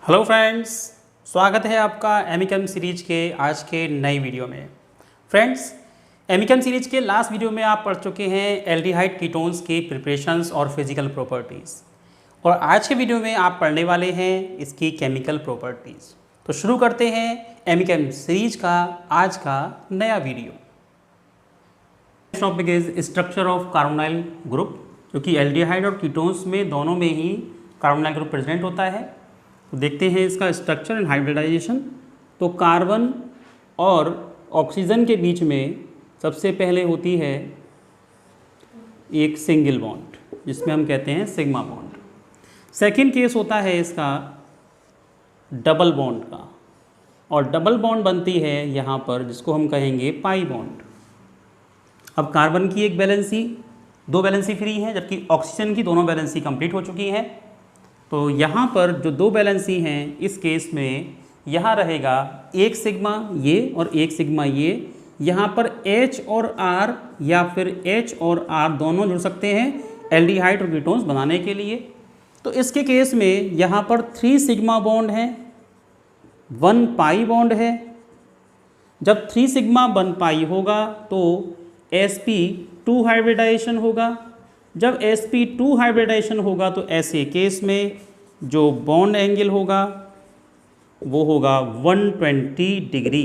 Hello friends, स्वागत है आपका एमिकम सीरीज के आज के नई वीडियो में। फ्रेंड्स, एमिकम सीरीज के लास्ट वीडियो में आप पढ़ चुके हैं एल्डिहाइड कीटोन्स की प्रिपरेशंस और फिजिकल प्रॉपर्टीज़, और आज के वीडियो में आप पढ़ने वाले हैं इसकी केमिकल प्रॉपर्टीज़। तो शुरू करते हैं एमिकम सीरीज का आज का नया video. Topic is structure of carbonyl group, क्योंकि एल्डिहाइड और कीटोन्स में दोनों में ही कार्बोनाइल ग्रुप प्रेजेंट होता है। तो देखते हैं इसका स्ट्रक्चर एंड हाइब्रिडाइजेशन। तो कार्बन और ऑक्सीजन के बीच में सबसे पहले होती है एक सिंगल बॉन्ड, जिसमें हम कहते हैं सिग्मा बॉन्ड। सेकंड केस होता है इसका डबल बॉन्ड का, और डबल बॉन्ड बनती है यहाँ पर, जिसको हम कहेंगे पाई बॉन्ड। अब कार्बन की एक वैलेंसी, दो वैलेंसी फ्री है, जबकि ऑक्सीजन की दोनों वैलेंसी कंप्लीट हो चुकी है। तो यहाँ पर जो दो वैलेंसी हैं, इस केस में यहाँ रहेगा एक सिग्मा ये और एक सिग्मा ये। यहाँ पर H और R या फिर H और R दोनों जुड़ सकते हैं एल्डिहाइड और कीटोन्स बनाने के लिए। तो इसके केस में यहाँ पर 3 सिग्मा बॉन्ड है, 1 पाई बॉन्ड है। जब 3 सिग्मा 1 पाई होगा तो sp2 हाइब्रिडाइजेशन होगा। जब sp2 हाइब्रिडाइजेशन होगा तो ऐसे केस में जो बॉन्ड एंगल होगा वो होगा 120 डिग्री।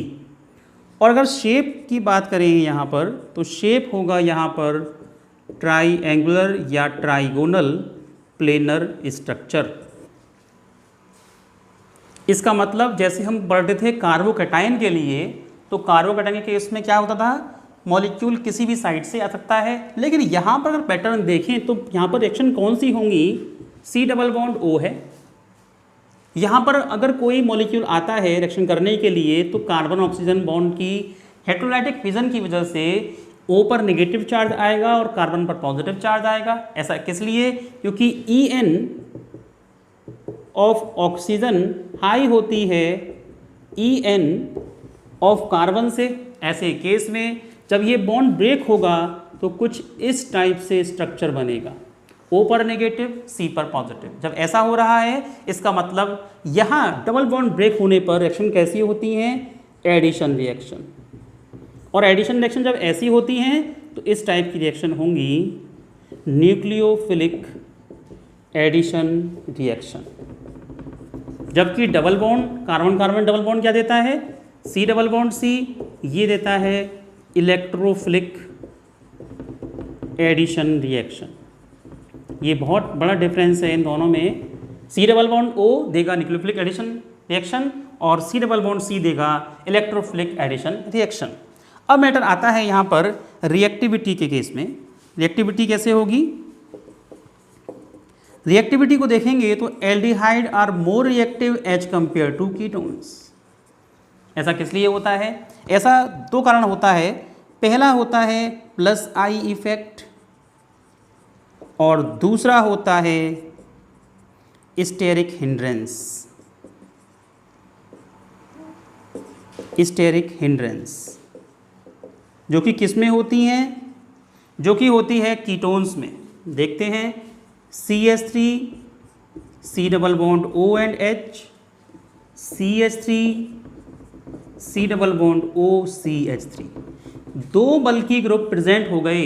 और अगर शेप की बात करें यहाँ पर, तो शेप होगा यहाँ पर ट्राईएंगुलर या ट्राइगोनल प्लेनर स्ट्रक्चर। इसका मतलब जैसे हम पढ़ते थे कार्बोकैटायन के लिए, तो कार्बोकैटायन के केस में क्या होता था, मॉलिक्यूल किसी भी साइड से आ सकता है। लेकिन यहाँ पर अगर पैटर्न देखें तो यहाँ पर रिएक्शन कौन सी होंगी, C डबल बॉन्ड O है। यहाँ पर अगर कोई मॉलिक्यूल आता है रिएक्शन करने के लिए, तो कार्बन ऑक्सीजन बॉन्ड की हेटेरोडाइटिक फिजन की वजह से O पर नेगेटिव चार्ज आएगा और कार्बन पर पॉजिटिव चार्ज आएगा। ऐसा किस लिए, क्योंकि En ऑफ ऑक्सीजन हाई होती है En ऑफ कार्बन से। ऐसे केस में जब ये बॉन्ड ब्रेक होगा तो कुछ इस टाइप से स्ट्रक्चर बनेगा, O पर नेगेटिव, C पर पॉजिटिव। जब ऐसा हो रहा है, इसका मतलब यहाँ डबल बॉन्ड ब्रेक होने पर रिएक्शन कैसी होती हैं, एडिशन रिएक्शन। और एडिशन रिएक्शन जब ऐसी होती हैं तो इस टाइप की रिएक्शन होंगी न्यूक्लियोफिलिक एडिशन रिएक्शन। जबकि double bond carbon carbon double bond क्या देता है, C डबल बॉन्ड C, ये देता है इलेक्ट्रोफिलिक एडिशन रिएक्शन। ये बहुत बड़ा डिफरेंस है इन दोनों में। C डबल बॉन्ड O देगा न्यूक्लियोफिलिक एडिशन रिएक्शन और C डबल बॉन्ड C देगा इलेक्ट्रोफिलिक एडिशन रिएक्शन। अब मैटर आता है यहाँ पर रिएक्टिविटी के केस में। रिएक्टिविटी कैसे होगी, रिएक्टिविटी को देखेंगे तो aldehyde are more reactive as compared to ketones. ऐसा किस लिए होता है, ऐसा दो कारण होता है। पहला होता है प्लस आई इफेक्ट और दूसरा होता है स्टेरिक हिंड्रेंस। स्टेरिक हिंड्रेंस जो कि किस में होती हैं, जो कि होती है कीटोन्स में। देखते हैं CH3 C double bond O and H, CH3 C double bond O CH3, दो बल्कि ग्रुप प्रेजेंट हो गए।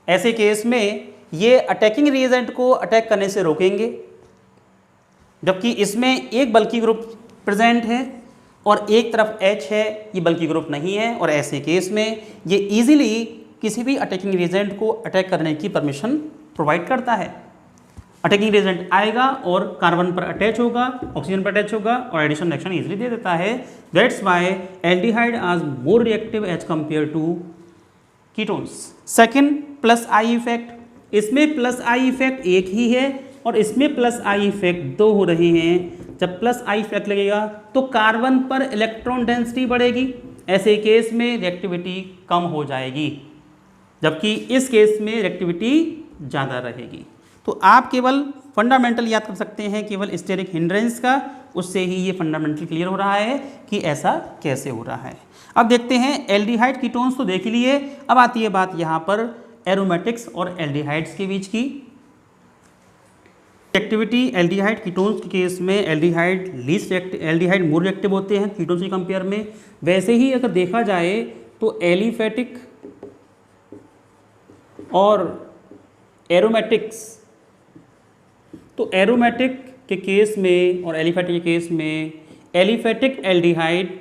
ऐसे केस में ये अटैकिंग रिएजेंट को अटैक करने से रोकेंगे, जबकि इसमें एक बल्कि ग्रुप प्रेजेंट है और एक तरफ H है, ये बल्कि ग्रुप नहीं है। और ऐसे केस में ये इजीली किसी भी अटैकिंग रिएजेंट को अटैक करने की परमिशन प्रोवाइड करता है। अटैकिंग रिएजेंट आएगा और कार्बन पर अटैच होगा, ऑक्सीजन पर अटैच होगा और एडिशन रिएक्शन इजीली दे देता है। That's why aldehyde are more reactive as compared to ketones. Second, plus I effect. इसमें प्लस आई इफेक्ट एक ही है और इसमें प्लस आई इफेक्ट दो हो रहे हैं। जब प्लस आई इफेक्ट लगेगा तो कार्बन पर इलेक्ट्रॉन डेंसिटी बढ़ेगी। ऐसे केस में रिएक्टिविटी कम हो जाएगी, जबकि इस केस में रिएक्टिविटी ज़्यादा रहेगी। तो आप केवल फंडामेंटल याद कर सकते हैं केवल स्टेरिक हिंड्रेंस का, उससे ही ये फंडामेंटल क्लियर हो रहा है कि ऐसा कैसे हो रहा है। अब देखते हैं एल्डिहाइड कीटोन्स तो देख लिए। अब आती है बात यहाँ पर एरोमेटिक्स और एल्डिहाइड्स के बीच की। रिएक्टिविटी एल्डिहाइड कीटोन्स के केस में एल्डिहाइड मोर रिएक्टिव होते हैं कीटोन्स के कंपेयर में। वैसे ही अगर देखा जाए तो एलिफेटिक और एरोमेटिक्स, तो एरोमेटिक के केस में और एलिफेटिक के केस में एलिफेटिक एल्डिहाइड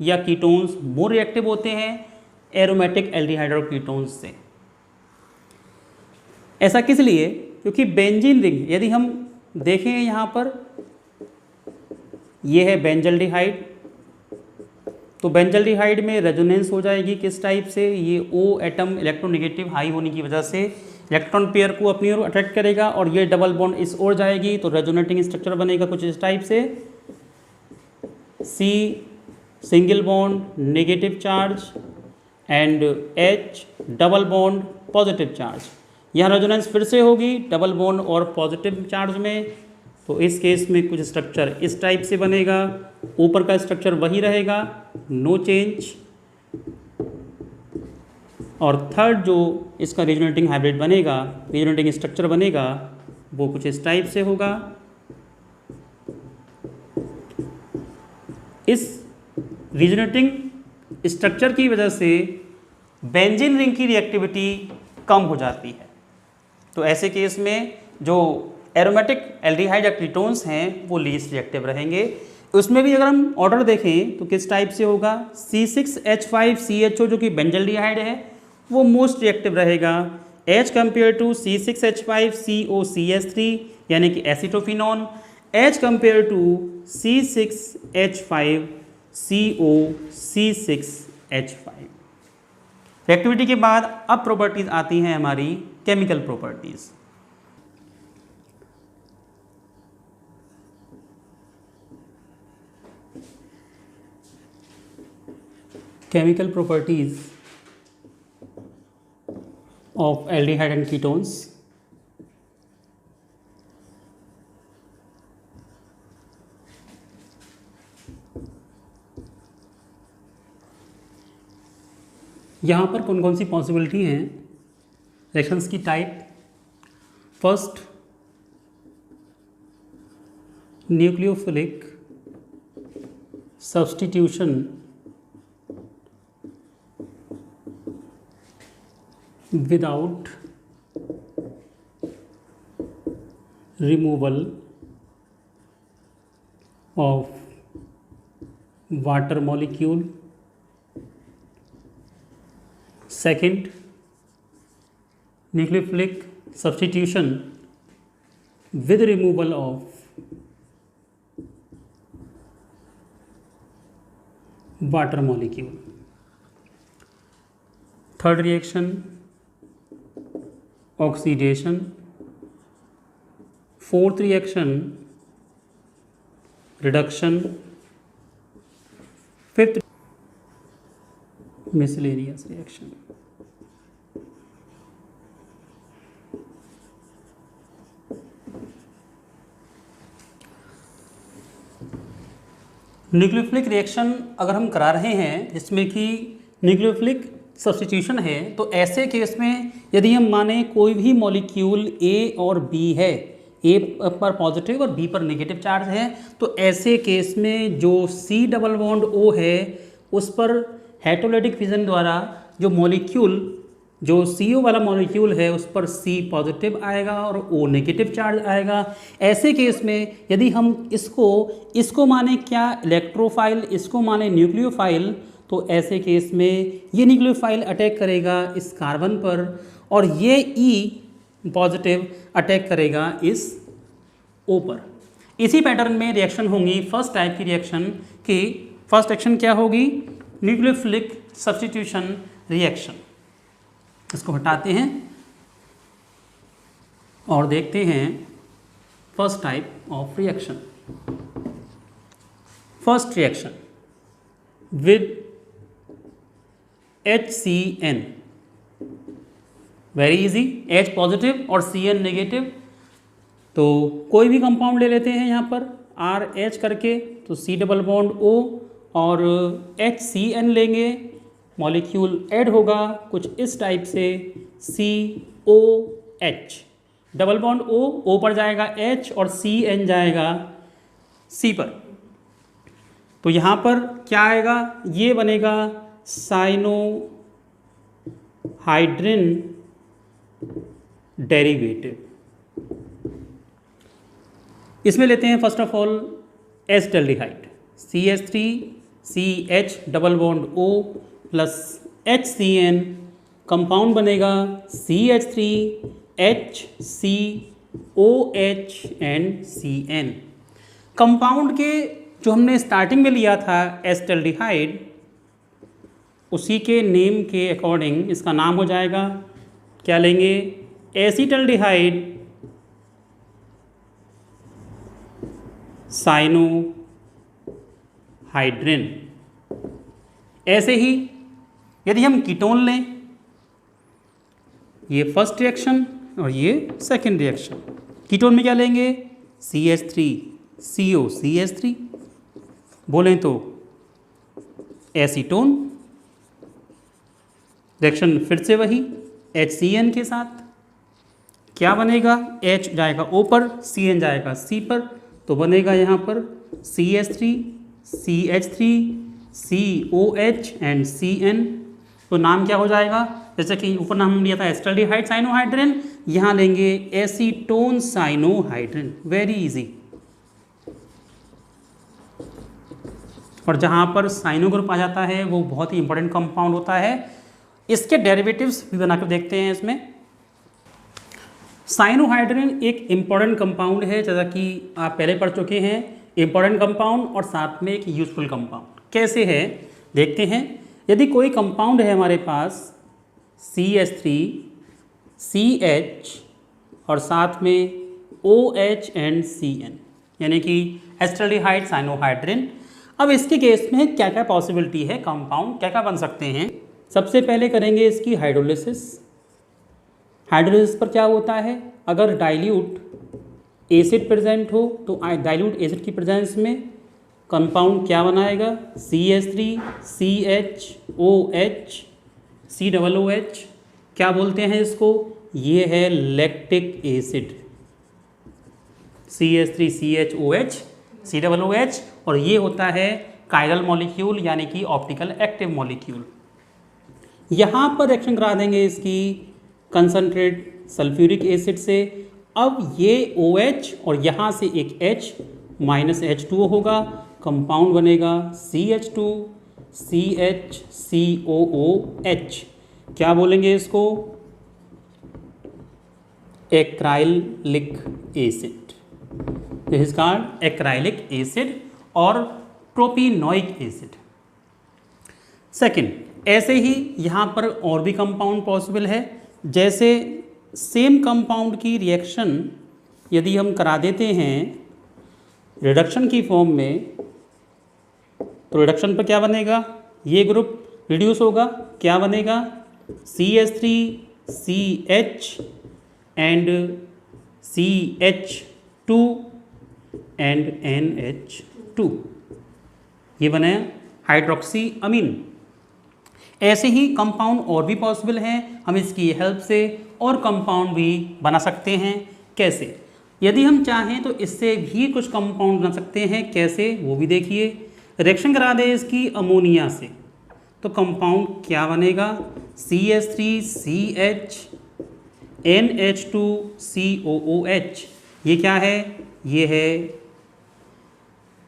या कीटोन्स मोर रिएक्टिव होते हैं एरोमेटिक एल्डिहाइड और कीटोन्स से। ऐसा किस लिए? क्योंकि बेंजीन रिंग यदि हम देखें यहाँ पर, ये है बेंजल्डिहाइड, तो बेंजल्डिहाइड में रेजोनेंस हो जाएगी किस टाइप से? ये O एटम इलेक्ट्रोनेगेटिव हाई होने की वजह से इलेक्ट्रॉन पेयर को अपनी ओर अट्रैक्ट करेगा और ये डबल बॉन्ड इस ओर जाएगी, तो रेजोनेटिंग स्ट्रक्चर बनेगा कुछ इस टाइप से। C single bond negative charge and H double bond positive charge. यहाँ रेजोनेंस फिर से होगी डबल बॉन्ड और पॉजिटिव चार्ज में, तो इस केस में कुछ स्ट्रक्चर इस टाइप से बनेगा। ऊपर का स्ट्रक्चर वही रहेगा, नो चेंज। और थर्ड जो इसका रेजोनेटिंग हाइब्रिड बनेगा, रेजोनेटिंग स्ट्रक्चर बनेगा, वो कुछ इस टाइप से होगा। इस रेजोनेटिंग स्ट्रक्चर की वजह से बेंजीन रिंग की रिएक्टिविटी कम हो जाती है। तो ऐसे केस में जो एरोमेटिक एल्डिहाइड या कीटोन्स हैं वो लीस्ट रिएक्टिव रहेंगे। उसमें भी अगर हम ऑर्डर देखें तो किस टाइप से होगा? C6H5CHO जो कि बेंजल्डिहाइड है वो मोस्ट रिएक्टिव रहेगा H कंपेयर टू C6H5COCH3 यानी कि acetophenone, H compared to C6H5COC6H5। Reactivity के बाद अब प्रॉपर्टीज आती हैं हमारी chemical properties. Chemical properties of aldehyde and ketones. यहाँ पर कौन कौन सी पॉसिबिलिटी हैं रिएक्शंस की type? First, nucleophilic substitution without removal of water molecule. Second, nucleophilic substitution with removal of water molecule. Third reaction, oxidation. Fourth reaction, reduction. Fifth, miscellaneous reaction. Nucleophilic reaction अगर हम करा रहे हैं जिसमें कि न्यूक्लियोफिलिक सब्स्टिट्यूशन है, तो ऐसे केस में यदि हम माने कोई भी मॉलिक्यूल A और B है, A पर पॉजिटिव और B पर नेगेटिव चार्ज है, तो ऐसे केस में जो C डबल बॉन्ड O है उस पर हेटेरोलाइटिक फिजन द्वारा जो मॉलिक्यूल जो CO वाला मॉलिक्यूल है उस पर C पॉजिटिव आएगा और O नेगेटिव चार्ज आएगा। ऐसे केस में यदि हम इसको माने क्या इलेक्ट्रोफाइल, इसको माने न्यूक्लियोफाइल, तो ऐसे केस में ये न्यूक्लियोफाइल अटैक करेगा इस कार्बन पर और ये E पॉजिटिव अटैक करेगा इस O पर। इसी पैटर्न में रिएक्शन होंगी फर्स्ट टाइप की रिएक्शन की। फर्स्ट एक्शन क्या होगी? Nucleophilic substitution reaction. इसको हटाते हैं और देखते हैं first type of reaction. First reaction with HCN, very easy, H positive और CN नेगेटिव। तो कोई भी कंपाउंड ले लेते हैं यहाँ पर RH करके, तो C डबल बॉन्ड O और HCN लेंगे, मॉलिक्यूल ऐड होगा कुछ इस टाइप से COH। डबल बॉन्ड ओ पर जाएगा H और CN जाएगा C पर। तो यहाँ पर क्या आएगा, ये बनेगा साइनोहाइड्रिन डेरिवेटिव। इसमें लेते हैं first of all acetaldehyde, CH3CH double bond O plus HCN, compound बनेगा CH3HCOH एंड CN। कंपाउंड के जो हमने स्टार्टिंग में लिया था एसिटाल्डिहाइड, उसी के नेम के अकॉर्डिंग इसका नाम हो जाएगा, क्या लेंगे, एसिटाल्डिहाइड साइनोहाइड्रिन। ऐसे ही यदि हम कीटोन लें, ये फर्स्ट रिएक्शन और ये सेकंड रिएक्शन, कीटोन में क्या लेंगे, CH3CO CH3, बोलें तो एसीटोन। रिएक्शन फिर से वही HCN के साथ, क्या बनेगा, H जाएगा O पर, CN जाएगा C पर, तो बनेगा यहाँ पर CH3 CH3 COH and CN। तो नाम क्या हो जाएगा, जैसे कि ऊपर नाम लिया था एसिटाल्डिहाइड साइनोहाइड्रिन, यहाँ लेंगे एसीटोन साइनोहाइड्रिन, वेरी इजी। और जहाँ पर साइनो ग्रुप आ जाता है वो बहुत ही इंपॉर्टेंट कंपाउंड होता है। इसके डेरिवेटिव्स भी बनाकर देखते हैं। इसमें साइनोहाइड्रिन एक इम्पॉर्टेंट कंपाउंड है, जैसा कि आप पहले पढ़ चुके हैं, इम्पॉर्टेंट कंपाउंड और साथ में एक यूजफुल कंपाउंड। कैसे है देखते हैं। यदि कोई कंपाउंड है हमारे पास CH3CH और साथ में OH एंड CN, यानी कि एसिटाल्डिहाइड साइनोहाइड्रिन। अब इसके केस में क्या क्या पॉसिबिलिटी है, कंपाउंड क्या क्या बन सकते हैं। सबसे पहले करेंगे इसकी हाइड्रोलिसिस। हाइड्रोलिसिस पर क्या होता है, अगर डाइल्यूट एसिड प्रेजेंट हो तो डाइल्यूट एसिड की प्रेजेंस में कंपाउंड क्या बनाएगा, CH3CHOH COOH, क्या बोलते हैं इसको, ये है लैक्टिक एसिड, CH3CHOH COOH, और ये होता है कायरल मॉलिक्यूल यानी कि ऑप्टिकल एक्टिव मॉलिक्यूल। यहाँ पर रिएक्शन करा देंगे इसकी कंसनट्रेट सल्फ्यूरिक एसिड से। अब ये OH और यहाँ से एक H माइनस H2O होगा, कंपाउंड बनेगा CH2CHCOOH, क्या बोलेंगे इसको, acrylic acid. This is called acrylic acid और प्रोपिनोइक एसिड। सेकेंड, ऐसे ही यहाँ पर और भी कंपाउंड पॉसिबल है। जैसे सेम कंपाउंड की रिएक्शन यदि हम करा देते हैं रिडक्शन की फॉर्म में, तो रिडक्शन पर क्या बनेगा, ये ग्रुप रिड्यूस होगा, क्या बनेगा, CH3CH and CH2 and NH2, ये बनाया हाइड्रोक्सी अमीन। ऐसे ही कंपाउंड और भी पॉसिबल हैं, हम इसकी हेल्प से और कंपाउंड भी बना सकते हैं। कैसे, यदि हम चाहें तो इससे भी कुछ कंपाउंड बना सकते हैं। कैसे, वो भी देखिए। रिएक्शन करा दें इसकी अमोनिया से, तो कंपाउंड क्या बनेगा, CH3CH NH2COOH, ये क्या है, ये है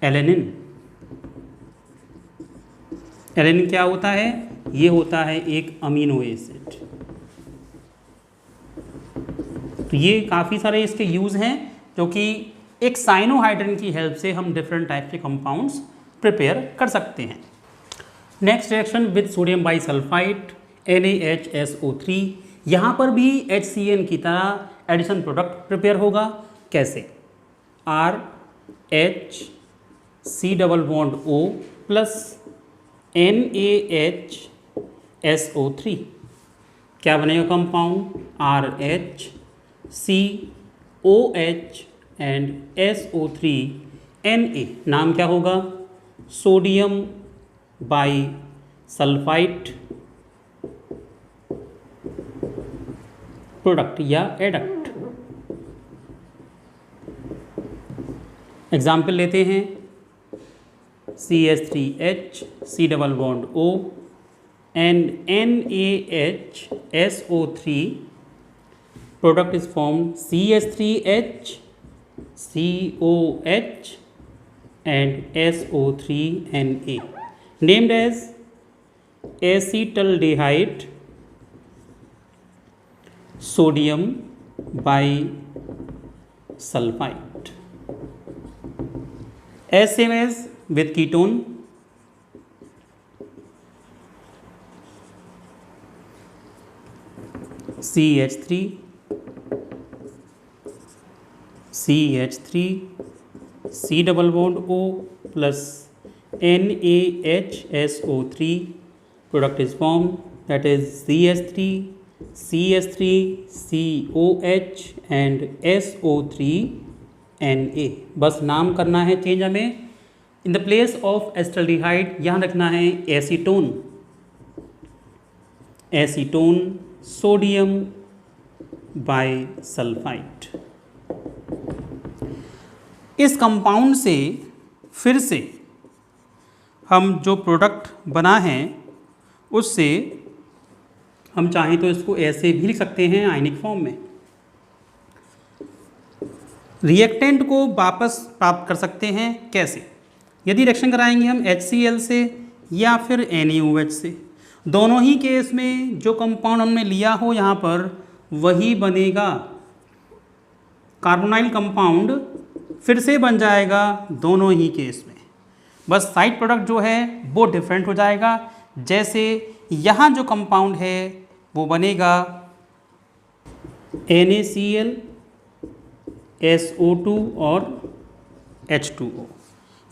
एलेनिन। एलेनिन क्या होता है, ये होता है एक अमीनो एसिड। तो ये काफ़ी सारे इसके यूज़ हैं, जो कि एक साइनोहाइड्रिन की हेल्प से हम डिफरेंट टाइप के कंपाउंड्स प्रिपेयर कर सकते हैं। Next reaction with sodium bisulphide NaHSO3, यहाँ पर भी HCN की तरह एडिशन प्रोडक्ट प्रिपेयर होगा। कैसे, RH double bond O plus NaHSO3, क्या बनेगा compound, RHCOH and SO3 Na, नाम क्या होगा, सोडियम बाइसल्फाइड प्रोडक्ट या एडक्ट। एग्जाम्पल लेते हैं, CH3H C double bond O and NaHSO3 product is formed CH3H COH and SO3Na named as acetaldehyde sodium bisulfite. As same as with ketone, CH3 C double bond O plus NaHSO3 product is formed, that is CH3 COH and SO3Na. बस नाम करना है change हमें, in the place of acetaldehyde यहाँ रखना है acetone sodium bisulphide. इस compound से फिर से हम जो प्रोडक्ट बना है उससे हम चाहें तो इसको ऐसे भी लिख सकते हैं आयनिक फॉर्म में। रिएक्टेंट को वापस प्राप्त कर सकते हैं कैसे? यदि रिएक्शन कराएंगे हम HCl से या फिर NaOH से, दोनों ही केस में जो कंपाउंड हमने लिया हो यहाँ पर वही बनेगा। कार्बोनाइल कंपाउंड फिर से बन जाएगा दोनों ही केस में, बस साइड प्रोडक्ट जो है वो डिफरेंट हो जाएगा। जैसे यहाँ जो कंपाउंड है वो बनेगा NaCl SO2 और H2O।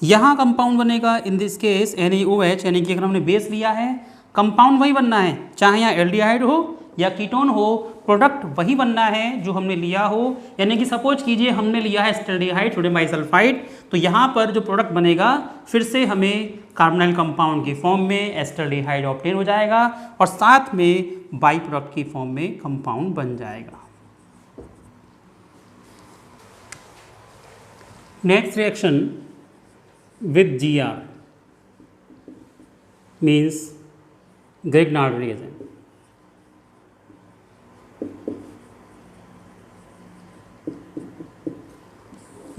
यहाँ कंपाउंड बनेगा इन दिस केस NaOH, यानी कि अगर हमने बेस लिया है कंपाउंड वही बनना है, चाहे यहाँ एल्डिहाइड हो या कीटोन हो, प्रोडक्ट वही बनना है जो हमने लिया हो। यानी कि सपोज कीजिए हमने लिया है एसिटाल्डिहाइड सोडियम बाइसल्फाइड, तो यहाँ पर जो प्रोडक्ट बनेगा फिर से हमें कार्बोनाइल कंपाउंड की फॉर्म में एसिटाल्डिहाइड ऑब्टेन हो जाएगा और साथ में बाई प्रोडक्ट की फॉर्म में कंपाउंड बन जाएगा। Next reaction with Gr means Grignard reagent.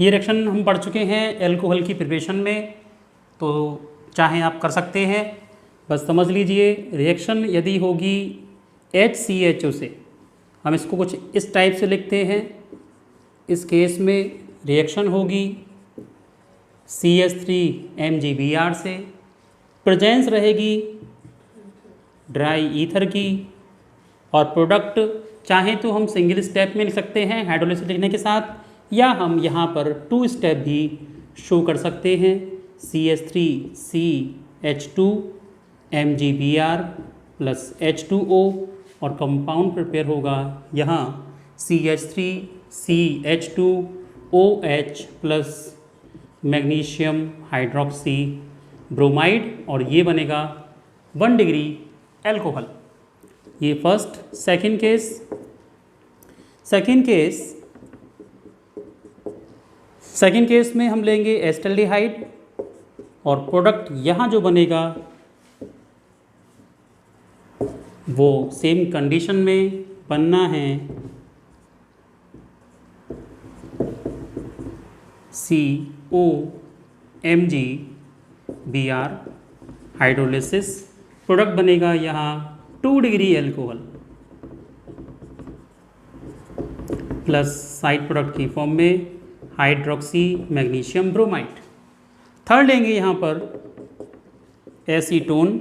ये रिएक्शन हम पढ़ चुके हैं एल्कोहल की प्रिपरेशन में, तो चाहे आप कर सकते हैं, बस समझ लीजिए। रिएक्शन यदि होगी HCHO से, हम इसको कुछ इस टाइप से लिखते हैं। इस केस में रिएक्शन होगी CH3MgBr से, प्रेजेंस रहेगी ड्राई ईथर की, और प्रोडक्ट चाहे तो हम सिंगल स्टेप में लिख सकते हैं हाइड्रोलिसिस लिखने के साथ, या हम यहाँ पर 2 स्टेप भी शो कर सकते हैं। CH3CH2MgBr प्लस H2O और कंपाउंड प्रिपेयर होगा यहाँ CH3CH2OH plus magnesium hydroxy bromide, और ये बनेगा 1 डिग्री एल्कोहल। ये फर्स्ट। सेकेंड केस में हम लेंगे एसिटाल्डिहाइड और प्रोडक्ट यहाँ जो बनेगा वो सेम कंडीशन में बनना है COMgBr हाइड्रोलिसिस, प्रोडक्ट बनेगा यहाँ 2 degree alcohol plus side product की फॉर्म में हाइड्रोक्सी मैग्नीशियम ब्रोमाइड। थर्ड लेंगे यहाँ पर एसीटोन,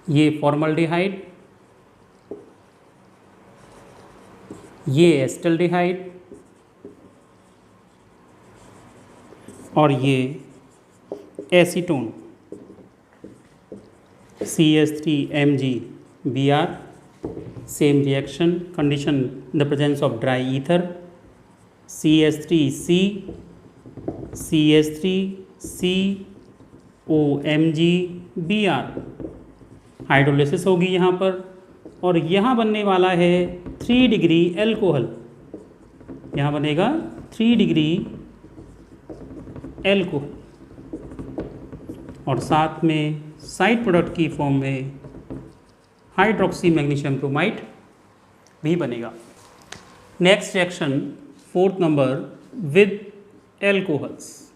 ये फॉर्मल्डिहाइड, ये एसिटाल्डिहाइड और ये acetone CH3MgBr। Same reaction condition in the presence of dry ether, CH3COMgBr hydrolysis होगी यहाँ पर, और यहाँ बनने वाला है 3 डिग्री एल्कोहल यहाँ बनेगा 3 डिग्री एल्कोहल और साथ में साइड प्रोडक्ट की फॉर्म में हाइड्रोक्सी मैग्नीशियम ब्रोमाइड भी बनेगा। Next reaction 4th number with alcohols.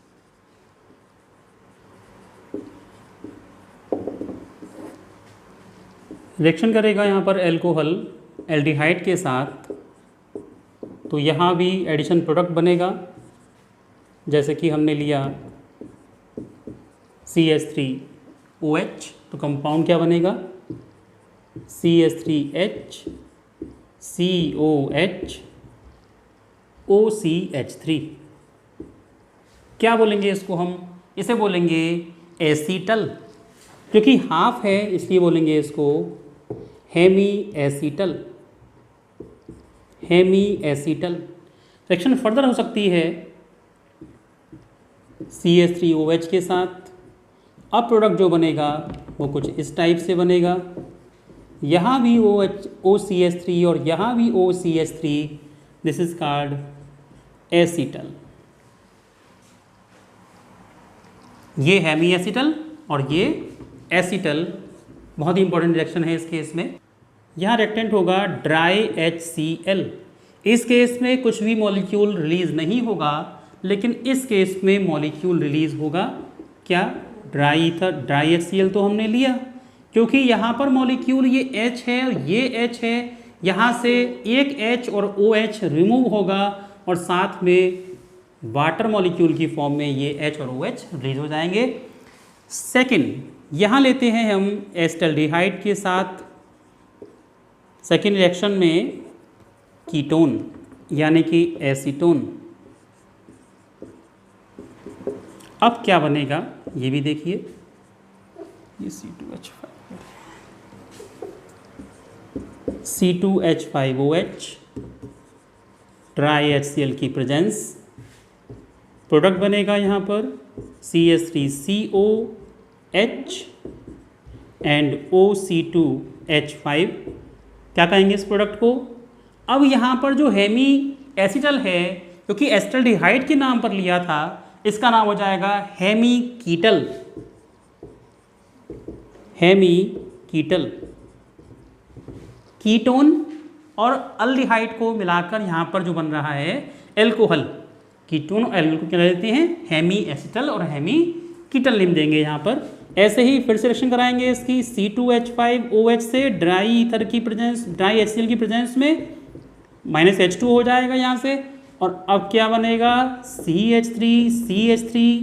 Reaction करेगा यहाँ पर एल्कोहल एल्डिहाइड के साथ, तो यहाँ भी एडिशन प्रोडक्ट बनेगा। जैसे कि हमने लिया CH3OH, तो कंपाउंड क्या बनेगा CH3H COH OCH3। क्या बोलेंगे इसको हम? इसे बोलेंगे एसीटल, क्योंकि हाफ है इसलिए बोलेंगे इसको hemiacetal. Hemiacetal. Reaction further हो सकती है CH3OH के साथ। अब प्रोडक्ट जो बनेगा वो कुछ इस टाइप से बनेगा, यहाँ भी OCH3 और यहाँ भी OCH3, this is called acetal. ये हेमी एसीटल और ये एसीटल, बहुत ही इंपॉर्टेंट रिएक्शन है इस केस में। यहाँ रिएक्टेंट होगा ड्राई HCl। इस केस में कुछ भी मॉलिक्यूल रिलीज नहीं होगा, लेकिन इस केस में मॉलिक्यूल रिलीज होगा क्या? Dry ether. ड्राई HCl तो हमने लिया, क्योंकि यहाँ पर मॉलिक्यूल ये H है और ये H है, यहाँ से एक H और OH रिमूव होगा और साथ में वाटर मॉलिक्यूल की फॉर्म में ये H और OH रिलीज हो जाएंगे। सेकंड, यहाँ लेते हैं हम एस्टल्डिहाइड के साथ सेकेंड रिएक्शन में कीटोन यानी कि एसीटोन। अब क्या बनेगा ये भी देखिए, ये C2H5OH ड्राई HCl की प्रेजेंस। प्रोडक्ट बनेगा यहाँ पर CH3COH एंड OC2H5। क्या कहेंगे इस प्रोडक्ट को? अब यहाँ पर जो हेमी एसीटल है, क्योंकि एस्टल्डिहाइड के नाम पर लिया था, इसका नाम हो जाएगा हेमी कीटल। हेमी कीटल। कीटोन और अल्डिहाइड को मिलाकर यहाँ पर जो बन रहा है एल्कोहल, कीटोन और एल्कोहल क्या लेते हैं? हेमी एसीटल और हेमी कीटल नेम देंगे यहाँ पर। ऐसे ही फिर से रिएक्शन कराएंगे इसकी C2H5OH से ड्राई ईथर की प्रेजेंस, ड्राई HCl की प्रेजेंस में -H2 हो जाएगा यहाँ से। और अब क्या बनेगा? CH3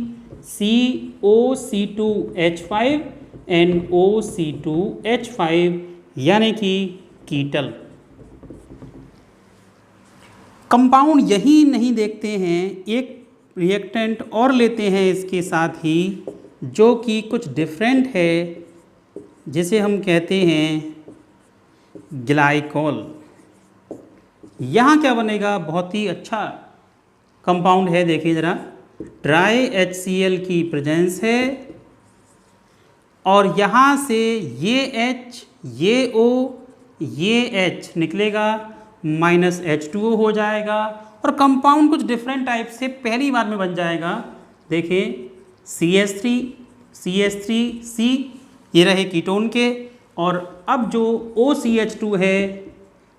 COC2H5 एंड OC2H5 यानी कि कीटल। कंपाउंड यही नहीं देखते हैं, एक रिएक्टेंट और लेते हैं इसके साथ ही जो कि कुछ डिफरेंट है, जिसे हम कहते हैं ग्लाइकोल। यहाँ क्या बनेगा? बहुत ही अच्छा कंपाउंड है, देखिए ज़रा। ड्राई HCl की प्रेजेंस है और यहाँ से ये H, ये O, ये H निकलेगा, -H2O हो जाएगा और कंपाउंड कुछ डिफरेंट टाइप से पहली बार में बन जाएगा। देखिए CH3C, ये रहे कीटोन के, और अब जो OCH2 है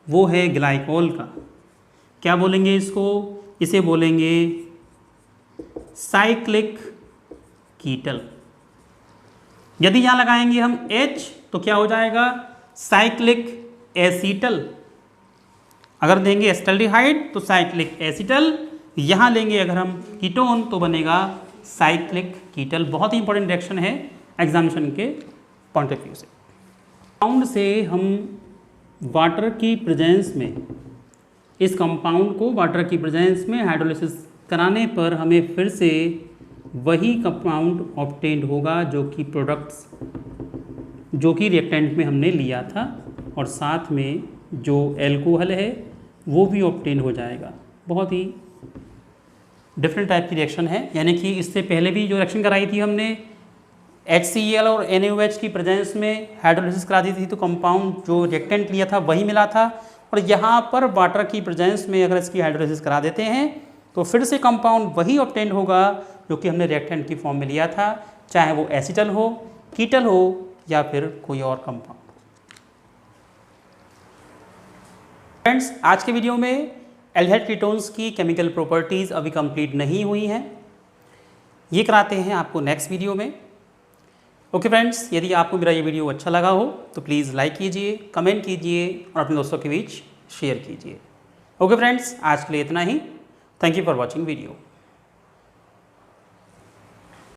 वो है ग्लाइकोल का। क्या बोलेंगे इसको? इसे बोलेंगे साइक्लिक कीटल। यदि यहाँ लगाएंगे हम H तो क्या हो जाएगा? Cyclic acetal. अगर देंगे एस्टल्डिहाइड तो साइक्लिक एसीटल, यहाँ लेंगे अगर हम कीटोन तो बनेगा साइक्लिक कीटल। बहुत ही इंपॉर्टेंट रिएक्शन है एग्जामिनेशन के पॉइंट ऑफ व्यू से। कंपाउंड से हम वाटर की प्रेजेंस में, इस कंपाउंड को वाटर की प्रेजेंस में हाइड्रोलिसिस कराने पर हमें फिर से वही कंपाउंड ऑब्टेन्ड होगा जो कि प्रोडक्ट्स, जो कि रिएक्टेंट में हमने लिया था, और साथ में जो एल्कोहल है वो भी ऑब्टेन हो जाएगा। बहुत ही डिफरेंट टाइप की रिएक्शन है, यानी कि इससे पहले भी जो रिएक्शन कराई थी हमने HCl और NaOH की प्रेजेंस में हाइड्रोलिसिस करा दी थी, तो कंपाउंड जो रिएक्टेंट लिया था वही मिला था, और यहाँ पर वाटर की प्रेजेंस में अगर इसकी हाइड्रोलाइसिस करा देते हैं तो फिर से कंपाउंड वही ऑब्टेन होगा जो कि हमने रिएक्टेंट की फॉर्म में लिया था, चाहे वो एसिटल हो, कीटल हो या फिर कोई और कंपाउंड। फ्रेंड्स, आज के वीडियो में एल्डिहाइड कीटोन्स की केमिकल प्रॉपर्टीज़ अभी कंप्लीट नहीं हुई हैं, ये कराते हैं आपको नेक्स्ट वीडियो में। ओके फ्रेंड्स, यदि आपको मेरा ये वीडियो अच्छा लगा हो तो प्लीज़ लाइक कीजिए, कमेंट कीजिए और अपने दोस्तों के बीच शेयर कीजिए। ओके फ्रेंड्स, आज के लिए इतना ही। Thank you for watching video.